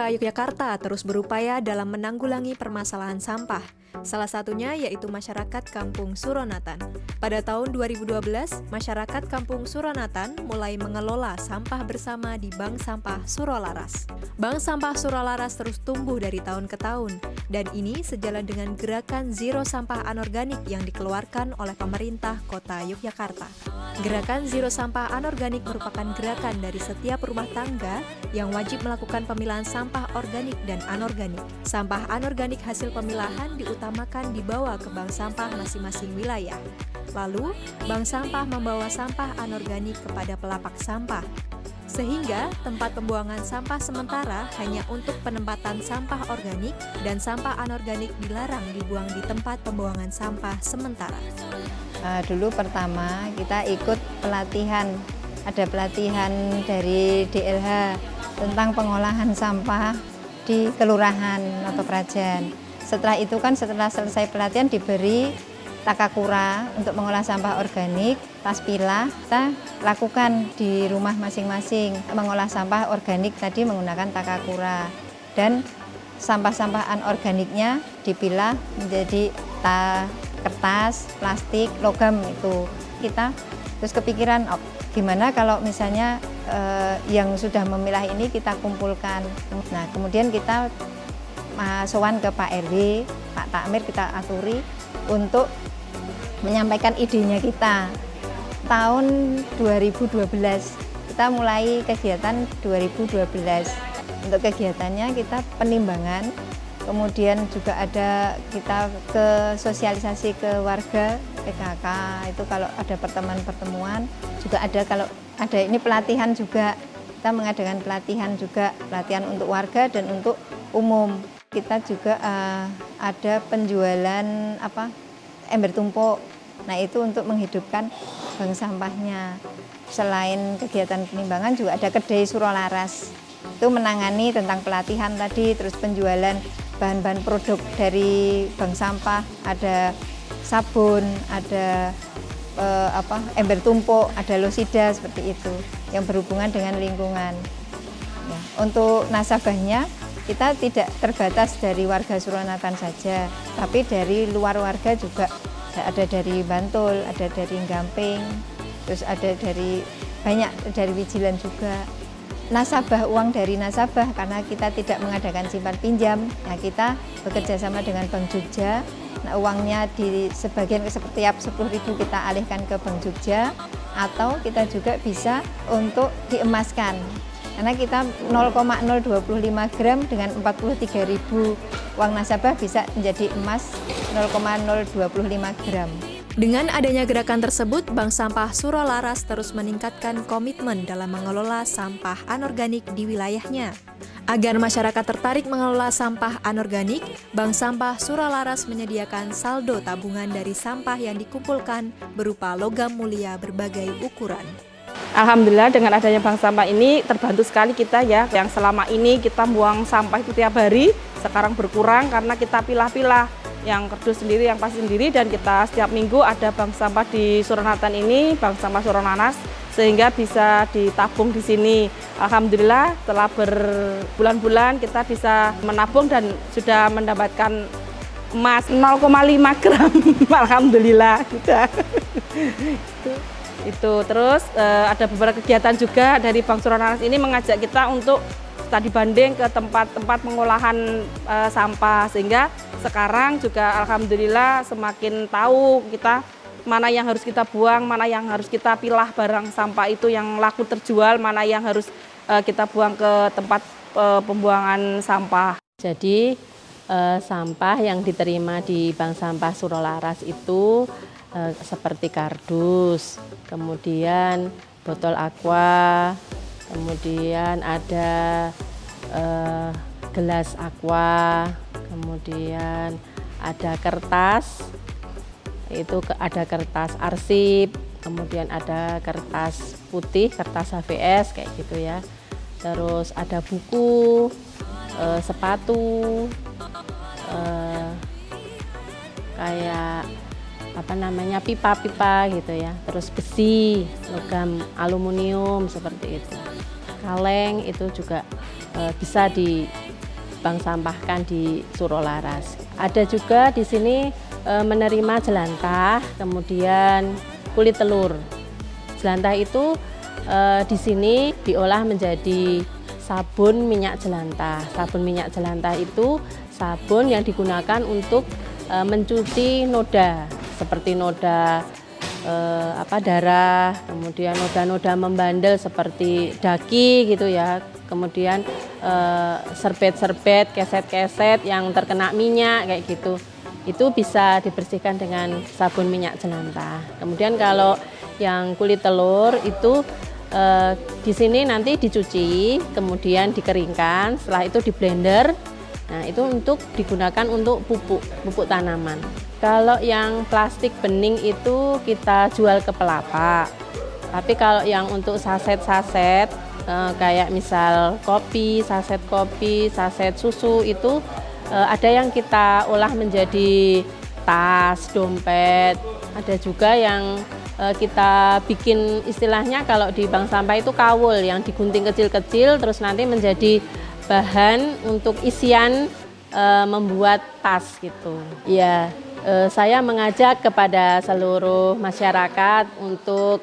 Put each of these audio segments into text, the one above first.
Kota Yogyakarta terus berupaya dalam menanggulangi permasalahan sampah. Salah satunya yaitu masyarakat Kampung Suronatan. Pada tahun 2012, masyarakat Kampung Suronatan mulai mengelola sampah bersama di Bank Sampah Surolaras. Bank Sampah Surolaras terus tumbuh dari tahun ke tahun, dan ini sejalan dengan gerakan Zero Sampah Anorganik yang dikeluarkan oleh pemerintah Kota Yogyakarta. Gerakan Zero Sampah Anorganik merupakan gerakan dari setiap rumah tangga yang wajib melakukan pemilahan sampah organik dan anorganik. Sampah anorganik hasil pemilahan diutamakan dibawa ke bank sampah masing-masing wilayah. Lalu, bank sampah membawa sampah anorganik kepada pelapak sampah. Sehingga tempat pembuangan sampah sementara hanya untuk penempatan sampah organik dan sampah anorganik dilarang dibuang di tempat pembuangan sampah sementara. Dulu pertama kita ikut pelatihan, ada pelatihan dari DLH tentang pengolahan sampah di kelurahan atau kerajaan. Setelah itu kan setelah selesai pelatihan diberi takakura untuk mengolah sampah organik, pas pilah kita lakukan di rumah masing-masing mengolah sampah organik tadi menggunakan takakura, dan sampah-sampah anorganiknya dipilah menjadi kertas, plastik, logam. Itu kita terus kepikiran gimana kalau misalnya yang sudah memilah ini kita kumpulkan. Nah, kemudian kita sowan ke Pak RW, Pak Takmir, kita aturi untuk menyampaikan idenya kita. Tahun 2012 kita mulai kegiatan 2012. Untuk kegiatannya kita penimbangan, kemudian juga ada kita ke sosialisasi ke warga PKK, itu kalau ada pertemuan-pertemuan juga ada, kalau ada ini pelatihan juga, kita mengadakan pelatihan juga, pelatihan untuk warga dan untuk umum. Kita juga ada penjualan ember tumpuk. Nah, itu untuk menghidupkan bank sampahnya. Selain kegiatan penimbangan juga ada kedai Surolaras. Itu menangani tentang pelatihan tadi, terus penjualan bahan-bahan produk dari bank sampah, ada sabun, ada ember tumpuk, ada losida, seperti itu yang berhubungan dengan lingkungan. Ya, untuk nasabahnya kita tidak terbatas dari warga Suronatan saja, tapi dari luar warga juga ada, dari Bantul, ada dari Gamping, terus ada dari banyak dari Wijilan juga. Nasabah, uang dari nasabah, karena kita tidak mengadakan simpan pinjam, nah kita bekerja sama dengan Bank Jogja. Nah, uangnya di sebagian setiap 10.000 kita alihkan ke Bank Jogja, atau kita juga bisa untuk diemaskan. Karena kita 0,025 gram dengan 43.000 uang nasabah bisa menjadi emas 0,025 gram. Dengan adanya gerakan tersebut, Bank Sampah Surolaras terus meningkatkan komitmen dalam mengelola sampah anorganik di wilayahnya. Agar masyarakat tertarik mengelola sampah anorganik, Bank Sampah Surolaras menyediakan saldo tabungan dari sampah yang dikumpulkan berupa logam mulia berbagai ukuran. Alhamdulillah dengan adanya bank sampah ini terbantu sekali kita ya, yang selama ini kita buang sampah itu tiap hari, sekarang berkurang karena kita pilah-pilah yang kerdus sendiri, yang plastik sendiri, dan kita setiap minggu ada bank sampah di Suronatan ini, Bank Sampah Surolaras, sehingga bisa ditabung di sini. Alhamdulillah setelah berbulan-bulan kita bisa menabung dan sudah mendapatkan emas 0,5 gram. Alhamdulillah sudah. Itu terus ada beberapa kegiatan juga dari Bank Surolaras ini mengajak kita untuk tadi banding ke tempat-tempat pengolahan sampah, sehingga sekarang juga alhamdulillah semakin tahu kita mana yang harus kita buang, mana yang harus kita pilah barang sampah itu yang laku terjual, mana yang harus kita buang ke tempat pembuangan sampah. Jadi sampah yang diterima di Bank Sampah Surolaras itu seperti kardus, kemudian botol aqua, kemudian ada gelas aqua, kemudian ada kertas, itu ada kertas arsip, kemudian ada kertas putih, kertas HVS kayak gitu ya. Terus ada buku, sepatu, kayak pipa-pipa gitu ya, terus besi, logam aluminium seperti itu. Kaleng itu juga bisa bank sampahkan di Surolaras. Ada juga di sini menerima jelantah, kemudian kulit telur. Jelantah itu di sini diolah menjadi sabun minyak jelantah. Sabun minyak jelantah itu sabun yang digunakan untuk mencuci noda, seperti noda darah, kemudian noda-noda membandel seperti daki gitu ya, kemudian serbet-serbet, keset-keset yang terkena minyak kayak gitu. Itu bisa dibersihkan dengan sabun minyak jelantah. Kemudian kalau yang kulit telur itu di sini nanti dicuci, kemudian dikeringkan, setelah itu di blender. Nah, itu untuk digunakan untuk pupuk tanaman. Kalau yang plastik bening itu kita jual ke pelapa. Tapi kalau yang untuk saset-saset kayak misal kopi, saset susu itu ada yang kita olah menjadi tas, dompet. Ada juga yang kita bikin istilahnya kalau di bank sampah itu kawul yang digunting kecil-kecil terus nanti menjadi bahan untuk isian membuat tas gitu. Ya, saya mengajak kepada seluruh masyarakat untuk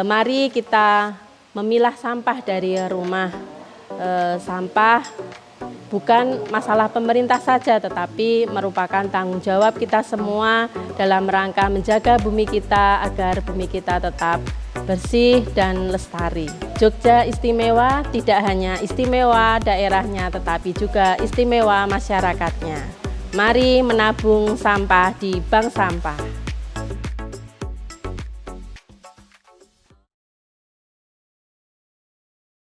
mari kita memilah sampah dari rumah. Sampah bukan masalah pemerintah saja, tetapi merupakan tanggung jawab kita semua dalam rangka menjaga bumi kita agar bumi kita tetap bersih dan lestari. Jogja istimewa, tidak hanya istimewa daerahnya, tetapi juga istimewa masyarakatnya. Mari menabung sampah di bank sampah.